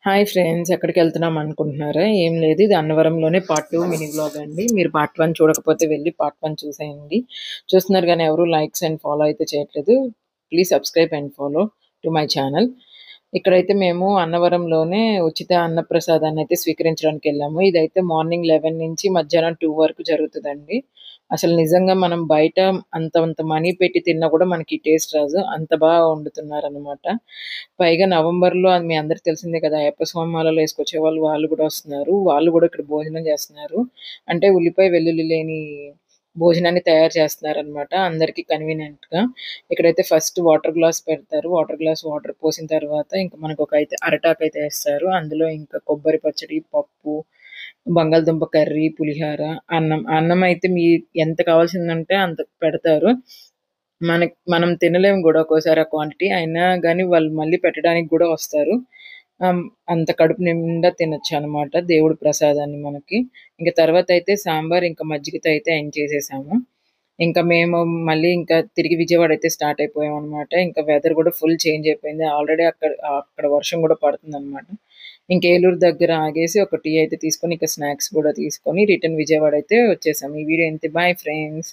Hi friends, ఎక్కడికెళ్తున్నాం అనుకుంటున్నారా? ఏం లేదు. ఇది అన్నవరంలోనే పార్ట్ 2 మినీ వ్లాగ్ అండి. మీరు పార్ట్ 1 చూడకపోతే వెళ్లి పార్ట్ 1 చూసేయండి. చూస్తున్నారు గానీ ఎవరు లైక్స్ అండ్ ఫాలో అయితే చేయట్లేదు. Please subscribe and follow to my channel. ఇక్కడైతే మేము అన్నవరంలోనే ఉచిత అన్నప్రసాదాన్నయితే స్వీకరించడానికెళ్ళాము. ఇదైతే మార్నింగ్ 11 నుంచి మధ్యాహ్నం 2 వరకు జరుగుతదండి. అసలు నిజంగా మనం బయట అంత మనీ పెట్టి తిన్నా కూడా మనకి టేస్ట్ రాదు. అంత బాగా వండుతున్నారనమాట. పైగా నవంబర్‌లో అది మీ అందరికి తెలిసిందే కదా! అయ్యప్ప స్వామి మాలలు యేసుకొచ్చేవాళ్ళు వాళ్ళు గూడా వస్తున్నారు. వాళ్ళు గూడా ఇక్కడ భోజనం చేస్తున్నారు. అంటే ఉల్లిపాయ, వెల్లుల్లి లేని భోజనాన్ని తయారు చేస్తున్నారనమాట. అందరికి కన్వీనియంట్‌గా. ఇక్కడైతే ఫస్ట్ వాటర్ గ్లాస్ పెడతారు. వాటర్ గ్లాస్ వాటర్ పోసిన తర్వాత ఇంక మనకొకైతే అరటాకైతే ఏస్తారు. అందులో ఇంకా కొబ్బరి పచ్చడి, పప్పు, బంగాళదుంప కర్రీ, పులిహోర, అన్నం. అన్నం అయితే ఎంత కావాల్సిందంటే అంత పెడతారు. మనం తినలేము గూడా ఒక్కోసారి ఆ క్వాంటిటీ. అయినా గాని వాళ్ళు మళ్ళీ పెట్టడానికి గూడా వస్తారు. ఆహ్, అంత కడుపు నిండా తినొచ్చనమాట దేవుడి ప్రసాదాన్ని మనకి. ఇంక తర్వాతయితే సాంబార్, ఇంకా మజ్జిగతో అయితే ఎండ్ చేసేసాము. ఇంకా మేము మళ్ళీ ఇంకా తిరిగి విజయవాడ అయితే స్టార్ట్ అయిపోయామనమాట. ఇంకా వెదర్ గూడా ఫుల్ చేంజ్ అయిపోయింది. ఆల్రెడీ అక్కడ వర్షం గూడా పడుతుందనమాట. ఇంక ఏలూరు దగ్గర ఆగేసి ఒక టీ అయితే తీసుకొని, ఇక స్నాక్స్ గూడా తీసుకొని రిటర్న్ విజయవాడ అయితే వచ్చేసాం. ఈ వీడియో ఇంతే. Bye friends.